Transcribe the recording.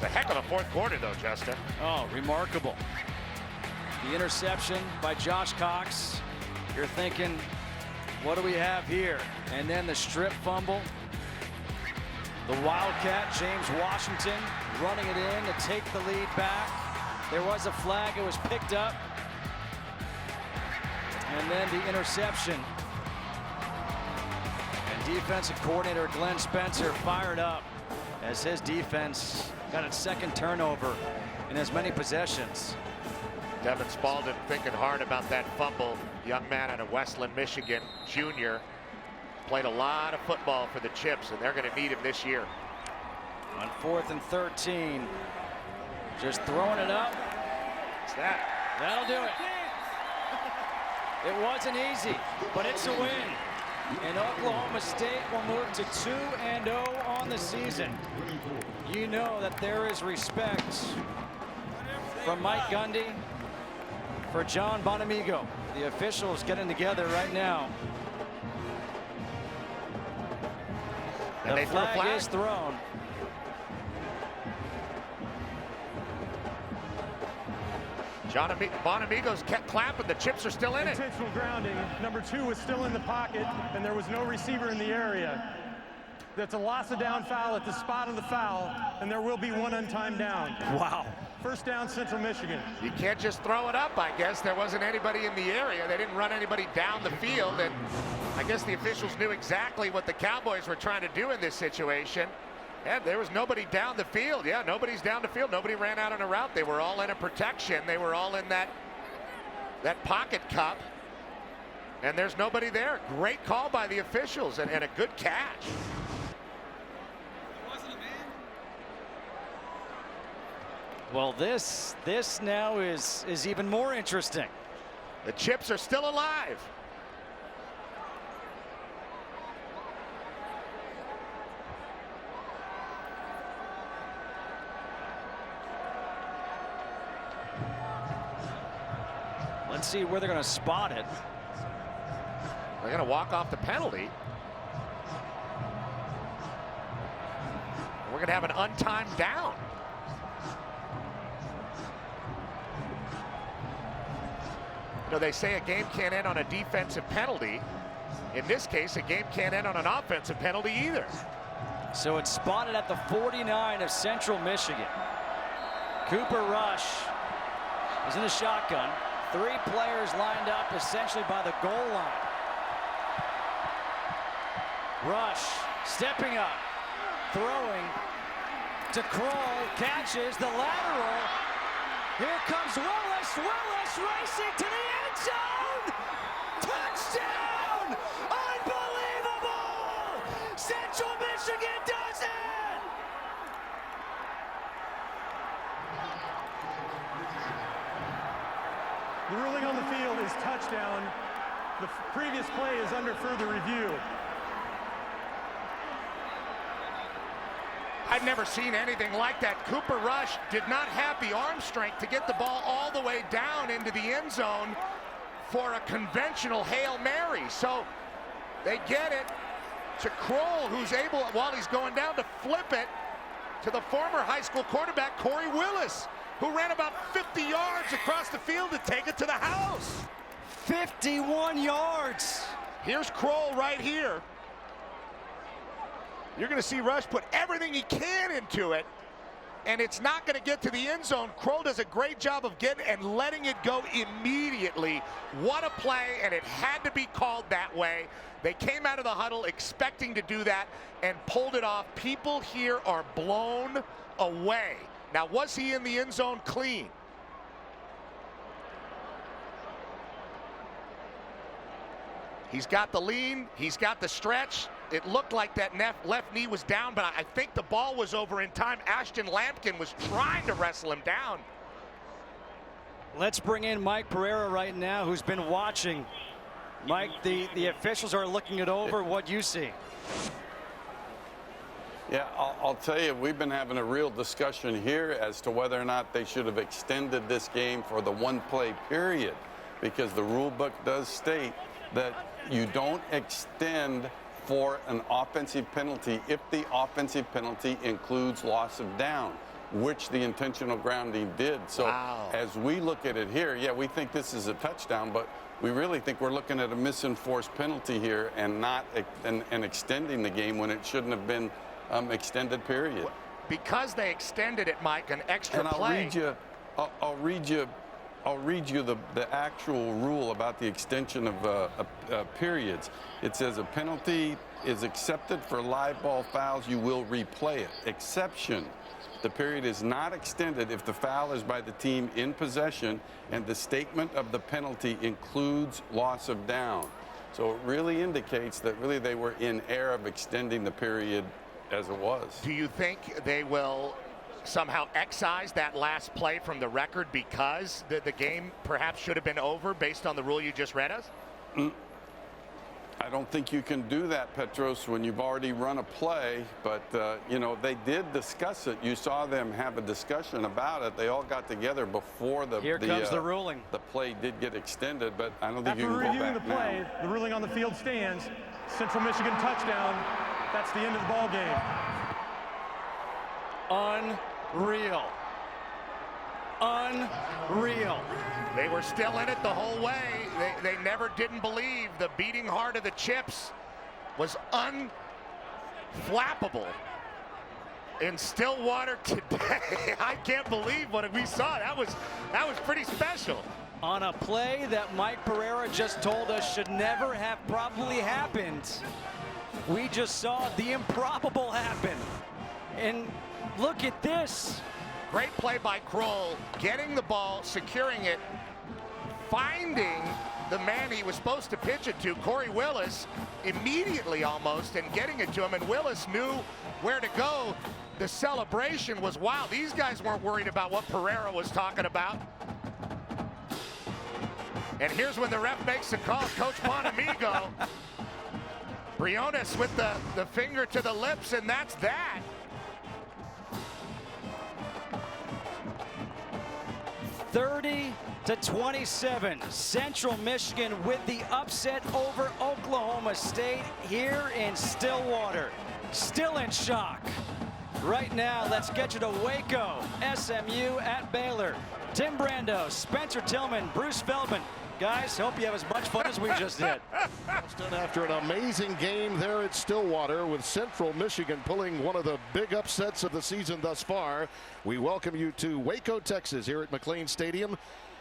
It's a heck of a fourth quarter, though, Justin. Oh, remarkable. The interception by Josh Cox. You're thinking, what do we have here? And then the strip fumble. The Wildcat, James Washington, running it in to take the lead back. There was a flag. It was picked up. And then the interception. And defensive coordinator Glenn Spencer fired up as his defense got its second turnover in as many possessions. Devin Spalding thinking hard about that fumble. Young man out of Westland, Michigan, junior. Played a lot of football for the Chips, and they're going to need him this year. On 4th and 13. Just throwing it up. What's that? That'll do it. It wasn't easy, but it's a win. And Oklahoma State will move to 2-0 on the season. You know that there is respect from Mike Gundy for John Bonamigo. The officials getting together right now. And the flag is thrown. John Bonamigo's kept clapping. The Chips are still in it. Intentional grounding. Number 2 was still in the pocket, and there was no receiver in the area. That's a loss of down foul at the spot of the foul, and there will be one untimed down. Wow. First down, Central Michigan. You can't just throw it up, I guess. There wasn't anybody in the area. They didn't run anybody down the field, and I guess the officials knew exactly what the Cowboys were trying to do in this situation. And there was nobody down the field. Yeah, nobody's down the field. Nobody ran out on a route. They were all in a protection. They were all in that pocket cup. And there's nobody there. Great call by the officials and a good catch. Well, this now is even more interesting. The Chips are still alive. Let's see where they're going to spot it. They're going to walk off the penalty. We're going to have an untimed down. You know, they say a game can't end on a defensive penalty. In this case, a game can't end on an offensive penalty either. So it's spotted at the 49 of Central Michigan. Cooper Rush is in the shotgun. 3 players lined up essentially by the goal line. Rush stepping up, throwing to Kroll, catches the lateral. Here comes Willis. Willis racing to the end zone. Touchdown! Unbelievable! Central Michigan does it! The ruling on the field is touchdown. The previous play is under further review. I've never seen anything like that. Cooper Rush did not have the arm strength to get the ball all the way down into the end zone for a conventional Hail Mary. So they get it to Kroll, who's able, while he's going down, to flip it to the former high school quarterback, Corey Willis, who ran about 50 yards across the field to take it to the house. 51 yards. Here's Kroll right here. You're going to see Rush put everything he can into it, and it's not going to get to the end zone. Kroll does a great job of getting and letting it go immediately. What a play, and it had to be called that way. They came out of the huddle expecting to do that and pulled it off. People here are blown away. Now, was he in the end zone clean? He's got the lean, he's got the stretch. It looked like that left knee was down, but I think the ball was over in time. Ashton Lampkin was trying to wrestle him down. Let's bring in Mike Pereira right now, who's been watching. Mike, the officials are looking it over. What do you see? Yeah, I'll tell you, we've been having a real discussion here as to whether or not they should have extended this game for the one-play period, because the rule book does state that you don't extend for an offensive penalty if the offensive penalty includes loss of down. which the intentional grounding did. So as we look at it here, yeah, we think this is a touchdown, but we really think we're looking at a misenforced penalty here and not and extending the game when it shouldn't have been extended period. Because they extended it, Mike, an extra play. I'll read you the actual rule about the extension of periods. It says a penalty is accepted for live ball fouls. You will replay it. Exception: the period is not extended if the foul is by the team in possession and the statement of the penalty includes loss of down. So it really indicates that really they were in error of extending the period as it was. Do you think they will somehow excise that last play from the record because the game perhaps should have been over based on the rule you just read us? I don't think you can do that, Petros, when you've already run a play. But, you know, they did discuss it. You saw them have a discussion about it. They all got together before the ruling. The play did get extended, but I don't think you can go back After reviewing the play, the ruling on the field stands. Central Michigan touchdown. That's the end of the ball game. Unreal. Unreal. They were still in it the whole way. They never didn't believe the beating heart of the Chips was unflappable in Stillwater today. I can't believe what we saw. That was pretty special. On a play that Mike Pereira just told us should never have probably happened, we just saw the improbable happen. And look at this. Great play by Kroll, getting the ball, securing it, finding the man he was supposed to pitch it to, Corey Willis, immediately almost, and getting it to him, and Willis knew where to go. The celebration was wild. These guys weren't worried about what Pereira was talking about. And here's when the ref makes the call, Coach Bonamigo. Briones with the finger to the lips, and that's that. 30-27, Central Michigan with the upset over Oklahoma State here in Stillwater. Still in shock. Right now, let's get you to Waco, SMU at Baylor. Tim Brando, Spencer Tillman, Bruce Feldman. Guys, hope you have as much fun as we just did. After an amazing game there at Stillwater with Central Michigan pulling one of the big upsets of the season thus far, we welcome you to Waco, Texas here at McLean Stadium